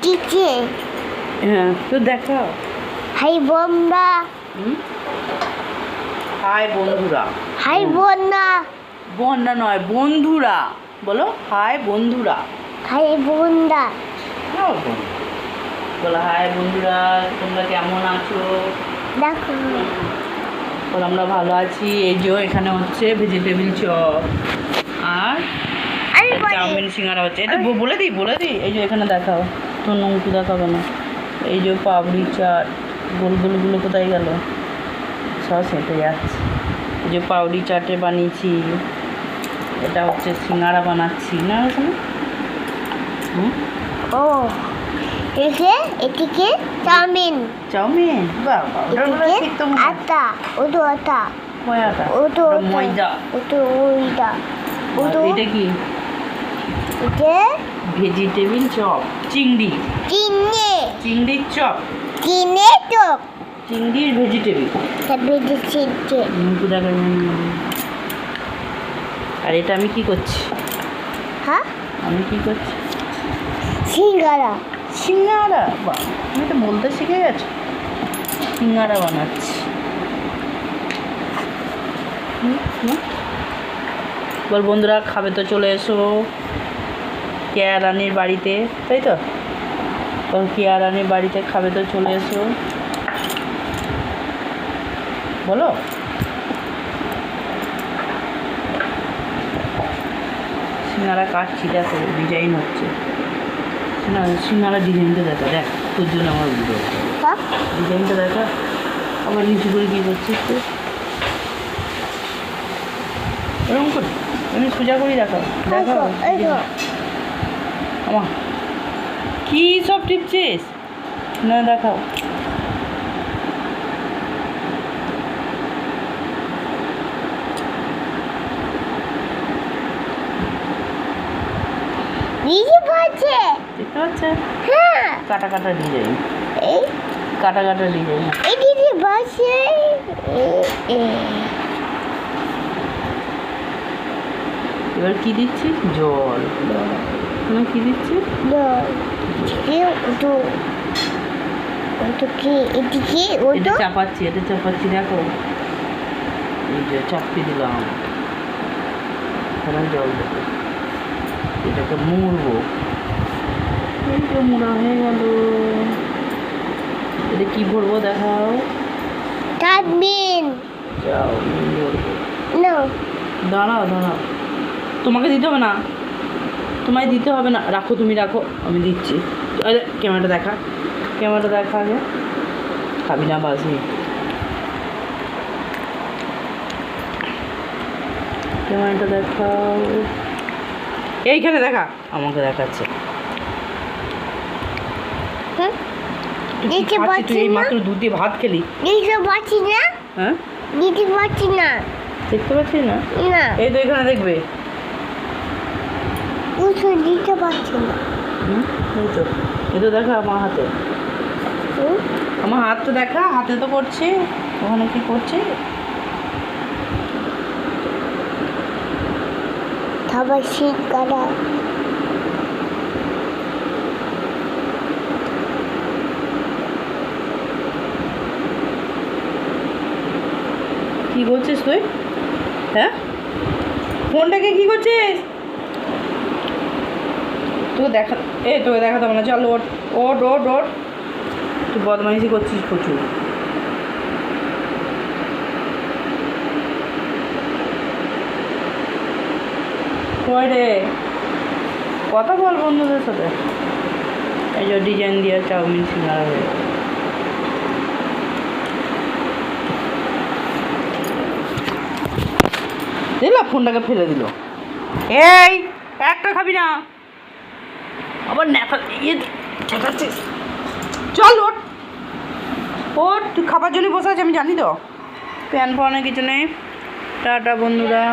টিচে হ্যাঁ তো দেখাও। হাই বন্ধা হাই বন্ধুরা। হাই বন্ধা বন্ধা নয় বন্ধুরা বলো। হাই বন্ধুরা। হাই বন্ধা বলো হাই বন্ধুরা, তোমরা কেমন আছো? দেখো বলো আমরা ভালো আছি। এই যে এখানে হচ্ছে ভেজিটেবিল চপ আর চাউমিন সিঙ্গারা হচ্ছে। এটা বলে দিই এই যে এখানে দেখাও তো, নমকি দেখাবে না। এই যে পাপড়ি চাট, গোলগুলো কোথায় গেল? সস হেঁটে যাচ্ছে। এই যে পাউডি চাটে বানিয়েছি, এটা হচ্ছে সিঙ্গারা বানাচ্ছি না এখানে। ও এটিকে চাউমিন বাবা আটা ওটো আটা ময়দা ওটো ময়দা। ওটো ওইটা ওটো এটা কি? এটা ভেজিটেবিল চপ, চিংড়ির চপ, চিংড়ির ভেজিটেবিল। আর এটা আমি কি করছি? হ্যাঁ আমি কি করছি? সিঙ্গারা বাহ, তুমি তো বলতে শিখে গেছো। সিঙ্গারা বানাচ্ছি। বল বন্ধুরা খাবে তো চলে এসো কেয়া রানীর বাড়িতে, তাই তো? তখন কেয়া রানীর বাড়িতে খাবে তো চলে এসো, বলো। সিঙ্গারা কাটছি, দেখো ডিজাইন হচ্ছে না। সিঙ্গারা ডিজাইনটা দেখা, দেখ তোর জন্য আমার ভিডিও ডিজাইনটা দেখা। আবার নিচু করে কী করছিস তুই? এরকম করি আমি সোজা করি, দেখাও দেখাও আমার কী সব টিপছিস না, দেখাও। দেখতে পাচ্ছে কাটা কাটা ডিজাইন, কাটা কাটা ডিজাইন। এবার কি দিচ্ছি? জল। তুমি কি দিচ্ছি? এটা চাপাচ্ছি দেখো। এই যে চাপি দিলাম, এখানে জল দেবো, এটাকে মুড়বো। এই যে মুড়া হয়ে গেল। এটা কি ভরবো দেখাও। চাউমিন ভরবো। দাঁড়াও তোমাকে দিতে হবে না, তোমায় দিতে হবে না, রাখো তুমি রাখো, আমি দিচ্ছি। ক্যামেরাটা দেখা আগে। খাবি না বাসি? ক্যামেরাটা দেখাও, এইখানে দেখা, আমাকে দেখাচ্ছে। তুই এই মাত্র দুধ দিয়ে ভাত খেলি। হ্যাঁ দেখতে পাচ্ছিস না? এই তো এখানে দেখবে। এই তো দেখা আমার হাতে, আমার হাত তো দেখা, হাতে তো করছে। ওখানে কি করছে? কি করছিস তুই? হ্যাঁ ফোনটাকে কি করছিস? তোকে দেখাতে হবে না। চল ওট তুই বদমাইশি করছিস প্রচুর। কই রে, কথা বল বন্ধুদের সাথে। এই যে ডিজাইন দিয়ে চাউমিন সিঙ্গারা হয়ে দিল, ফোনটাকে ফেলে দিল। এই একটা খাবি না, আবার নেতা ঠেকাচ্ছিস। চল ওট তুই খাবার জন্য বসে আছে, আমি জানি তো। প্যান পাওয়ানোর কিছু নেই। টাটা বন্ধুরা।